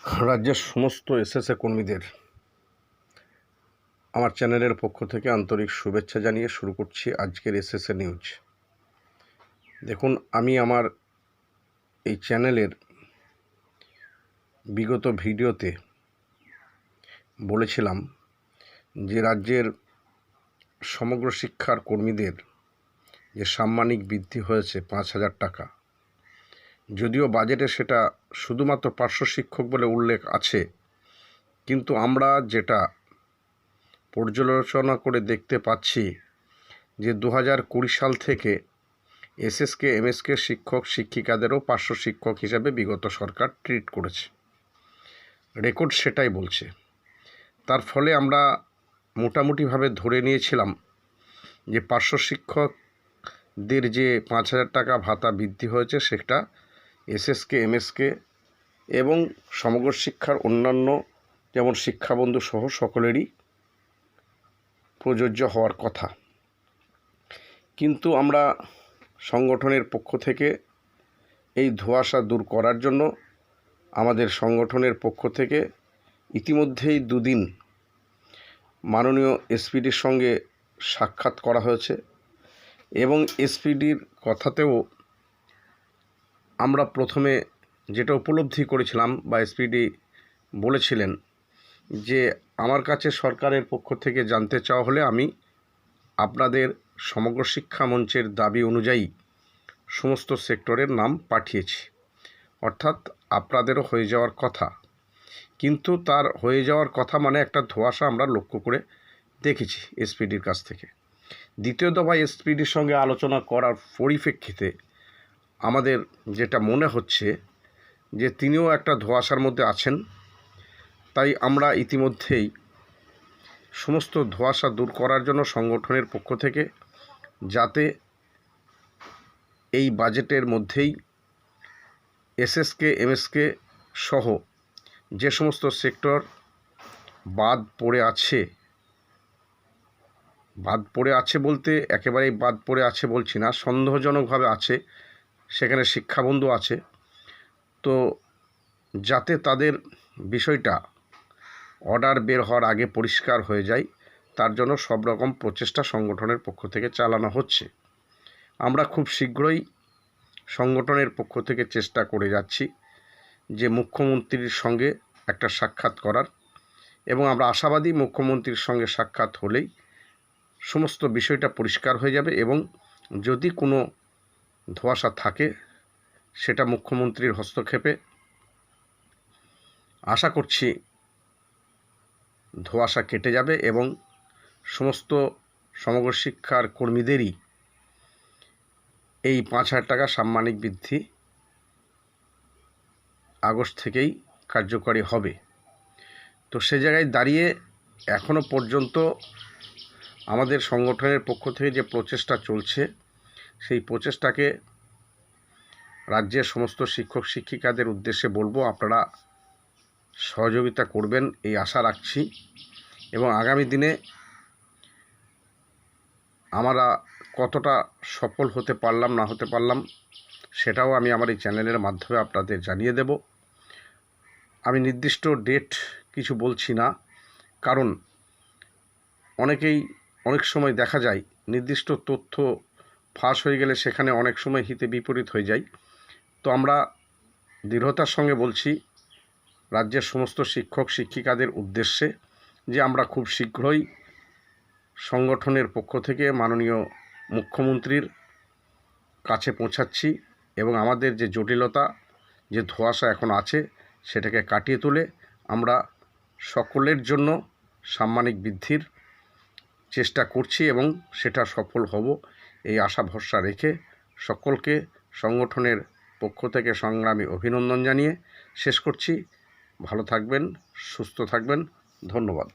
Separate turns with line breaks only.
রাজ্যের সমস্ত এসএসএ কর্মীদের আমার চ্যানেলের পক্ষ থেকে আন্তরিক শুভেচ্ছা জানিয়ে শুরু করছি আজকের এসএসএ নিউজ। দেখুন, আমি আমার এই চ্যানেলের বিগত ভিডিওতে বলেছিলাম যে রাজ্যের সমগ্র শিক্ষার কর্মীদের যে সাম্মানিক বৃদ্ধি হয়েছে 5,000 টাকা, যদিও বাজেটে সেটা শুধুমাত্র পার্শ্ব শিক্ষক বলে উল্লেখ আছে, কিন্তু আমরা যেটা পর্যালোচনা করে দেখতে পাচ্ছি যে 2020 সাল থেকে এসএসকে এমএসকে শিক্ষক শিক্ষিকাদেরও পার্শ্ব শিক্ষক হিসাবে বিগত সরকার ট্রিট করেছে। রেকর্ড সেটাই বলছে। তার ফলে আমরা মোটামুটিভাবে ধরে নিয়েছিলাম যে পার্শ্ব শিক্ষকদের যে 5,000 টাকা ভাতা বৃদ্ধি হয়েছে সেটা এসএসকে এমএসকে এবং সমগ্র শিক্ষার অন্যান্য যেমন শিক্ষাবন্ধু সহ সকলেরই প্রযোজ্য হওয়ার কথা। কিন্তু আমরা সংগঠনের পক্ষ থেকে এই ধোঁয়াশা দূর করার জন্য আমাদের সংগঠনের পক্ষ থেকে ইতিমধ্যেই 2 দিন মাননীয় এসপিডির সঙ্গে সাক্ষাৎ করা হয়েছে এবং এসপিডির কথাতেও আমরা প্রথমে যেটা উপলব্ধি করেছিলাম বা এসপিডি বলেছিলেন যে আমার কাছে সরকারের পক্ষ থেকে জানতে চাওয়া হলে আমি আপনাদের সমগ্র শিক্ষা মঞ্চের দাবি অনুযায়ী সমস্ত সেক্টরের নাম পাঠিয়েছি, অর্থাৎ আপনাদেরও হয়ে যাওয়ার কথা। কিন্তু তার হয়ে যাওয়ার কথা মানে একটা ধোঁয়াশা আমরা লক্ষ্য করে দেখেছি এসপিডির কাছ থেকে। দ্বিতীয় দফায় এসপিডির সঙ্গে আলোচনা করার পরিপ্রেক্ষিতে আমাদের যেটা মনে হচ্ছে যে তিনিও একটা ধোঁয়াশার মধ্যে আছেন। তাই আমরা ইতিমধ্যেই সমস্ত ধোঁয়াশা দূর করার জন্য সংগঠনের পক্ষ থেকে যাতে এই বাজেটের মধ্যেই এসএসকে এমএসকে সহ যে সমস্ত সেক্টর বাদ পড়ে আছে বলতে একেবারেই বাদ পড়ে আছে বলছি না, সন্দেহজনকভাবে আছে, সেখানে শিক্ষাবন্ধু আছে, তো যাতে তাদের বিষয়টা অর্ডার বের হওয়ার আগে পরিষ্কার হয়ে যায় তার জন্য সব রকম প্রচেষ্টা সংগঠনের পক্ষ থেকে চালানো হচ্ছে। আমরা খুব শীঘ্রই সংগঠনের পক্ষ থেকে চেষ্টা করে যাচ্ছি যে মুখ্যমন্ত্রীর সঙ্গে একটা সাক্ষাৎ করার, এবং আমরা আশাবাদী মুখ্যমন্ত্রীর সঙ্গে সাক্ষাৎ হলেই সমস্ত বিষয়টা পরিষ্কার হয়ে যাবে এবং যদি কোনো ধোঁয়াশা থাকে সেটা মুখ্যমন্ত্রীর হস্তক্ষেপে আশা করছি ধোঁয়াশা কেটে যাবে এবং সমস্ত সমগ্র শিক্ষার কর্মীদেরই এই 5,000 টাকা সাম্মানিক বৃদ্ধি আগস্ট থেকেই কার্যকরী হবে। তো সে জায়গায় দাঁড়িয়ে এখনও পর্যন্ত আমাদের সংগঠনের পক্ষ থেকে যে প্রচেষ্টা চলছে সেই প্রচেষ্টাকে রাজ্যের সমস্ত শিক্ষক শিক্ষিকাদের উদ্দেশ্যে বলবো আপনারা সহযোগিতা করবেন এই আশা রাখছি, এবং আগামী দিনে আমরা কতটা সফল হতে পারলাম না হতে পারলাম সেটাও আমি আমার এই চ্যানেলের মাধ্যমে আপনাদের জানিয়ে দেব। আমি নির্দিষ্ট ডেট কিছু বলছি না, কারণ অনেক সময় দেখা যায় নির্দিষ্ট তথ্য ফাঁস হয়ে গেলে সেখানে অনেক সময় হিতে বিপরীত হয়ে যায়। তো আমরা দৃঢ়তার সঙ্গে বলছি রাজ্যের সমস্ত শিক্ষক শিক্ষিকাদের উদ্দেশ্যে যে আমরা খুব শীঘ্রই সংগঠনের পক্ষ থেকে মাননীয় মুখ্যমন্ত্রীর কাছে পৌঁছাচ্ছি এবং আমাদের যে জটিলতা যে ধোঁয়াশা এখন আছে সেটাকে কাটিয়ে তুলে আমরা সকলের জন্য সাম্মানিক বৃদ্ধির চেষ্টা করছি এবং সেটা সফল হব এই আশা ভরসা রেখে সকলকে সংগঠনের পক্ষ থেকে সংগ্রামী অভিনন্দন জানিয়ে শেষ করছি। ভালো থাকবেন, সুস্থ থাকবেন, ধন্যবাদ।